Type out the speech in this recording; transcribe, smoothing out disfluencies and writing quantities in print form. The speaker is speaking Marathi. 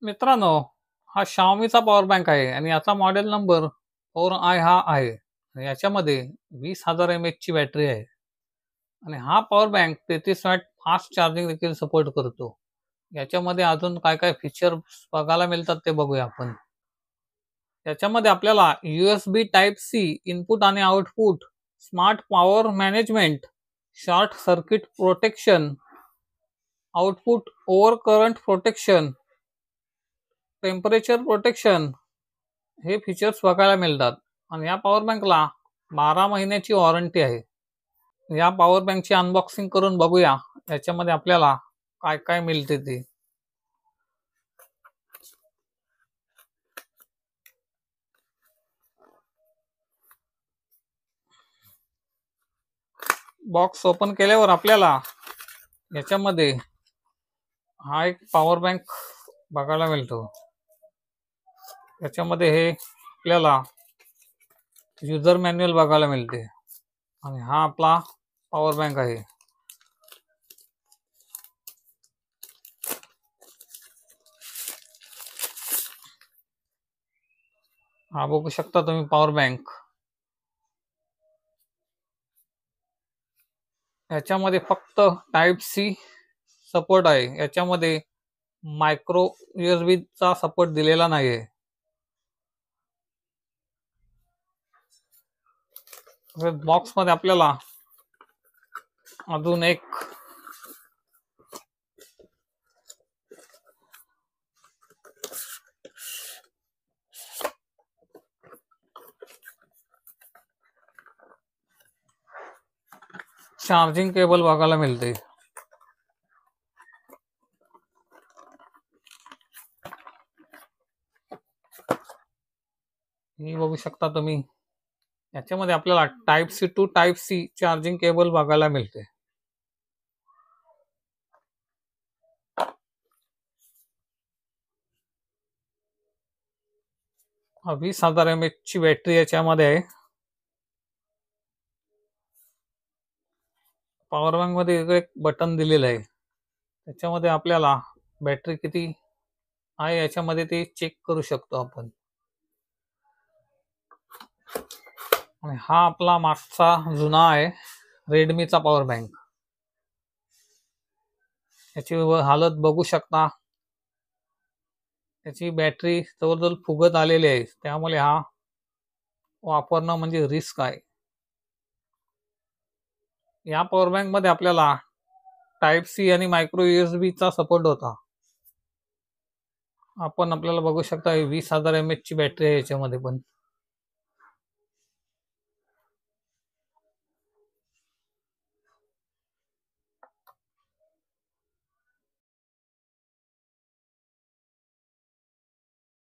मित्रांनो, हा Xiaomiचा पॉवर बँक आहे आणि याचा मॉडेल नंबर 4i हा आहे. आणि याच्यामध्ये 20,000 mAhची बॅटरी आहे आणि हा power bank 33 watt fast charging देखील सपोर्ट करतो. याच्यामध्ये अजून काय काय फीचर्स बघायला मिळतात ते बघूया आपण. याच्यामध्ये आपल्याला USB टाइप C इनपुट आणि output, smart power management, short circuit protection, output over current protection, temperature protection हे फीचर्स बघायला मिळतात. आणि या पॉवर बँकला 12 महिन्याची वॉरंटी आहे. या पॉवर बँकची अनबॉक्सिंग करून बघूया याच्यामध्ये आपल्याला काय काय मिळते ते. बॉक्स ओपन केल्यावर आपल्याला याच्यामध्ये हा एक पॉवर बँक बघायला मिळतो. याच्यामध्ये हे आपल्याला युजर मॅन्युअल बघायला मिळते आणि हा आपला पॉवर बँक आहे. हा बघू शकता तुम्ही पॉवर बँक. याच्यामध्ये फक्त टाइप सी सपोर्ट आहे. याच्यामध्ये मायक्रो USB चा सपोर्ट दिलेला नाहीये. बॉक्स मध्ये आपल्याला अजून एक चार्जिंग केबल बघायला मिळते. ही बघू शकता तुम्ही. याच्यामध्ये आपल्याला type C to type C charging cable बघायला मिळते. 20,000 mAhची बॅटरी याच्यामध्ये आहे. पॉवर बँक मध्ये एक बटन दिलेलं आहे. त्याच्यामध्ये आपल्याला बॅटरी किती आहे याच्यामध्ये ते चेक करू शकतो आपण. आणि हा आपला मागचा जुना आहे रेडमीचा पॉवर बँक. याची हालत बघू शकता. याची बॅटरी जवळजवळ फुगत आलेली आहे, त्यामुळे हा वापरणं म्हणजे रिस्क आहे. या पॉवर बँक मध्ये आपल्याला टाइप सी आणि मायक्रो USB चा सपोर्ट होता. आपल्याला बघू शकता 20,000 mAhची बॅटरी आहे याच्यामध्ये पण.